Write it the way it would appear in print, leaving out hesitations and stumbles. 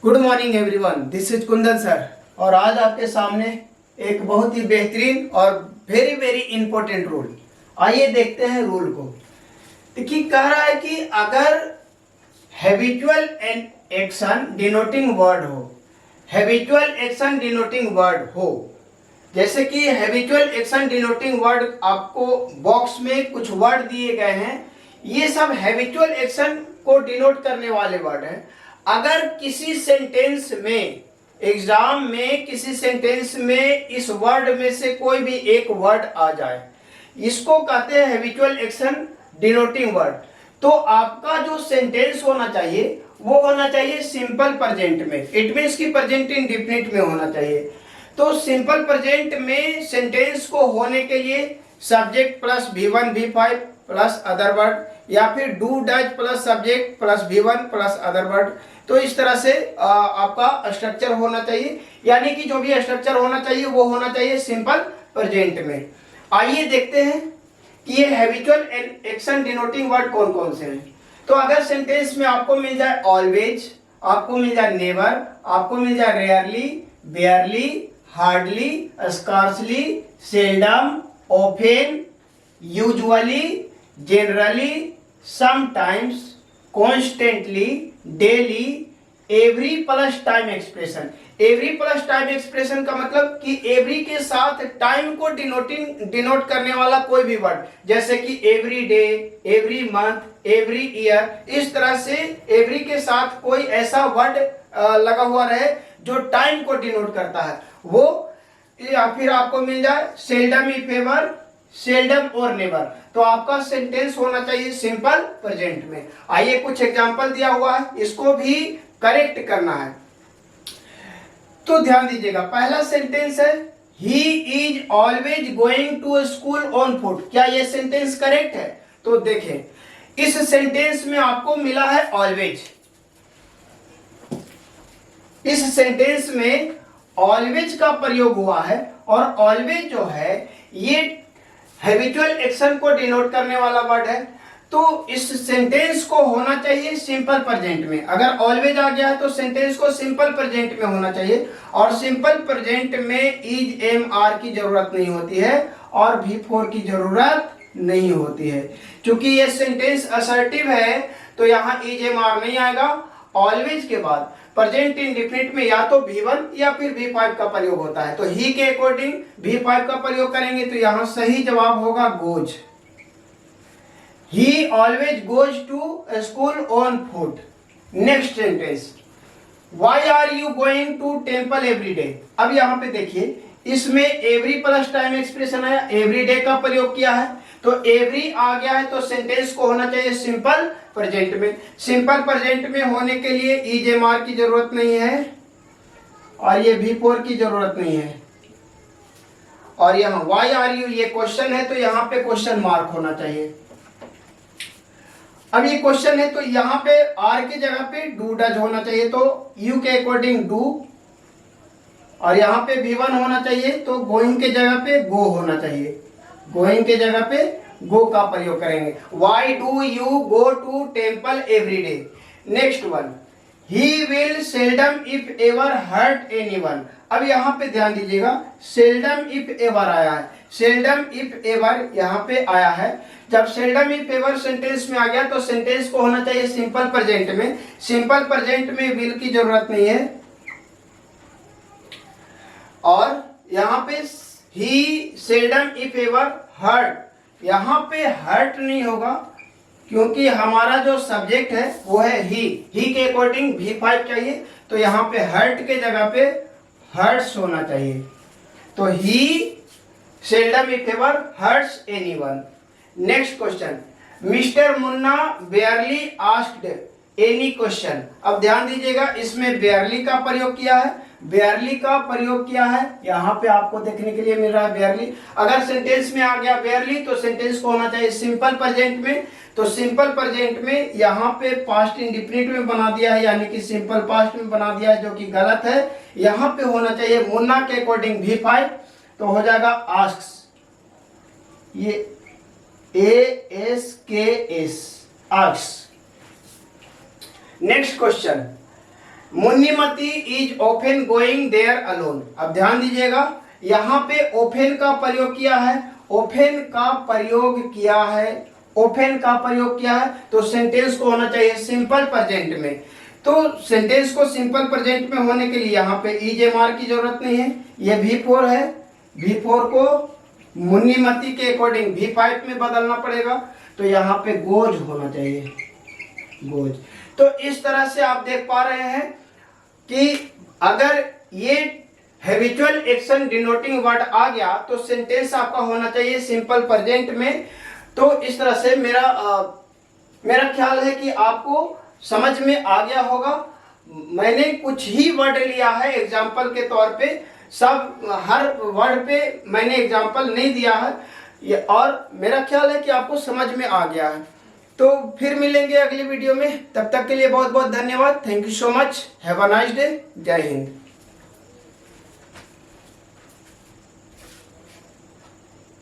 Good morning everyone, this is Kundan sir. और आज आपके सामने एक बहुत ही बेहतरीन और वेरी वेरी इंपॉर्टेंट रूल। आइए देखते हैं रूल को। देखिए, कह रहा है कि अगर हैबिचुअल एक्शन डिनोटिंग वर्ड हो, हैबिचुअल एक्शन डिनोटिंग वर्ड हो, जैसे कि हैबिचुअल एक्शन डिनोटिंग वर्ड, आपको बॉक्स में कुछ वर्ड दिए गए हैं, ये सब हैबिचुअल एक्शन को डिनोट करने वाले वर्ड हैं। अगर किसी सेंटेंस में, एग्जाम में किसी सेंटेंस में इस वर्ड में से कोई भी एक वर्ड आ जाए, इसको कहते हैं हैबिचुअल एक्शन डिनोटिंग वर्ड। तो आपका जो सेंटेंस होना चाहिए वो होना चाहिए सिंपल प्रेजेंट में। इट मीन्स कि प्रेजेंट इंडेफिनिट में होना चाहिए। तो सिंपल प्रेजेंट में सेंटेंस को होने के लिए subject plus V1 V5 plus other word, या फिर do does plus subject plus V1 plus other word. तो इस तरह से आपका स्ट्रक्चर होना चाहिए, यानी कि जो भी स्ट्रक्चर होना चाहिए वो होना चाहिए सिंपल प्रेजेंट में। आइए देखते हैं कि ये हैबिचुअल एक्शन डिनोटिंग वर्ड कौन कौन से हैं। तो अगर सेंटेंस में आपको मिल जाए ऑलवेज, आपको मिल जाए नेवर, आपको मिल जाए rarely, बेयरली, hardly, scarcely, seldom, often, usually, generally, sometimes, constantly, daily, every plus time expression। every plus time expression का मतलब कि every के साथ टाइम को डिनोट करने वाला कोई भी वर्ड, जैसे कि every day, every month, every year। इस तरह से every के साथ कोई ऐसा वर्ड लगा हुआ रहे जो टाइम को डिनोट करता है वो। या फिर आपको मिल जाए seldom if ever, सेल्डम और नेवर। तो आपका सेंटेंस होना चाहिए सिंपल प्रेजेंट में। आइए कुछ एग्जांपल दिया हुआ है, इसको भी करेक्ट करना है। तो ध्यान दीजिएगा, पहला सेंटेंस है he is always going to school on foot. क्या ये सेंटेंस करेक्ट है? तो देखें, इस सेंटेंस में आपको मिला है ऑलवेज। इस सेंटेंस में ऑलवेज का प्रयोग हुआ है, और ऑलवेज जो है ये हैबिचुअल एक्शन को डिनोट करने वाला वर्ड है। तो इस सेंटेंस को होना चाहिए सिंपल प्रेजेंट में। अगर ऑलवेज आ गया है तो सेंटेंस को सिंपल प्रेजेंट में होना चाहिए, और सिंपल प्रेजेंट में इज एम आर की जरूरत नहीं होती है और V4 की जरूरत नहीं होती है। क्योंकि ये सेंटेंस असर्टिव है तो यहाँ इज एम आर नहीं आएगा। ऑलवेज के बाद प्रेजेंट इंडेफिनिट में या तो V1 या फिर V5 का प्रयोग होता है। तो ही के अकॉर्डिंग V5 का प्रयोग करेंगे तो यहां सही जवाब होगा goes. He always goes to school on foot. Next sentence, why are you going to temple every day. अब यहां पे देखिए, इसमें एवरी प्लस टाइम एक्सप्रेशन है, एवरी डे का प्रयोग किया है। तो एवरी आ गया है तो सेंटेंस को होना चाहिए सिंपल प्रेजेंट में। सिंपल प्रेजेंट में होने के लिए इज एम आर की जरूरत नहीं है, और ये V4 की जरूरत नहीं है। और यहाँ वाई आर यू, ये क्वेश्चन है तो यहाँ पे क्वेश्चन मार्क होना चाहिए। अब ये क्वेश्चन है तो यहाँ पे आर की जगह पे डू डज होना चाहिए, तो यू के अकॉर्डिंग डू, और यहाँ पे V1 होना चाहिए तो गोइंग के जगह पे गो होना चाहिए। गोइंग के जगह पे गो का प्रयोग करेंगे। Why do you go to temple every day. Next one, he will seldom if ever hurt anyone. अब यहाँ पे ध्यान दीजिएगा, सेल्डम इफ एवर आया है, सेल्डम इफ एवर यहाँ पे आया है। जब सेल्डम इफ एवर सेंटेंस में आ गया तो सेंटेंस को होना चाहिए सिंपल प्रेजेंट में। सिंपल प्रेजेंट में विल की जरूरत नहीं है, और यहाँ पे ही सेल्डम इफ एवर हर्ट, यहाँ पे हर्ट नहीं होगा क्योंकि हमारा जो सब्जेक्ट है वो है ही के अकॉर्डिंग V5 चाहिए। तो यहाँ पे हर्ट के जगह पे हर्ट्स होना चाहिए। तो he seldom if ever hurts anyone. Next question, mister Munna barely asked any question. अब ध्यान दीजिएगा, इसमें बेयरली का प्रयोग किया है, बेयरली का प्रयोग किया है, यहाँ पे आपको देखने के लिए मिल रहा है बेयरली। अगर सेंटेंस में आ गया बेयरली तो सेंटेंस को होना चाहिए सिंपल प्रेजेंट में। तो सिंपल प्रेजेंट में यहाँ पे पास्ट इंडेफिनिट में बना दिया है, यानी कि सिंपल पास्ट में बना दिया है, जो कि गलत है। यहाँ पे होना चाहिए मुन्ना के अकॉर्डिंग V5, तो हो जाएगा आस्क्स, ये ASKS, asks. Next question, Munnimati is often going there alone. अब ध्यान दीजिएगा, यहाँ पे ओफेन का प्रयोग किया है, ओफेन का प्रयोग किया है, ओफेन का प्रयोग किया है, तो सेंटेंस को होना चाहिए सिंपल प्रेजेंट में। तो सेंटेंस को सिंपल प्रेजेंट में होने के लिए यहाँ पे ईजेमार की जरूरत नहीं है, ये V4 है, V4 को मुन्नीमती के अकॉर्डिंग V5 में बदलना पड़ेगा, तो यहाँ पे गोज होना चाहिए, गोज। तो इस तरह से आप देख पा रहे हैं कि अगर ये हैबिचुअल एक्शन डिनोटिंग वर्ड आ गया तो सेंटेंस आपका होना चाहिए सिंपल प्रेजेंट में। तो इस तरह से मेरा ख्याल है कि आपको समझ में आ गया होगा। मैंने कुछ ही वर्ड लिया है एग्जाम्पल के तौर पे, सब हर वर्ड पे मैंने एग्जाम्पल नहीं दिया है, और मेरा ख्याल है कि आपको समझ में आ गया है। तो फिर मिलेंगे अगली वीडियो में, तब तक के लिए बहुत बहुत धन्यवाद। Thank you so much, have a nice day, जय हिंद।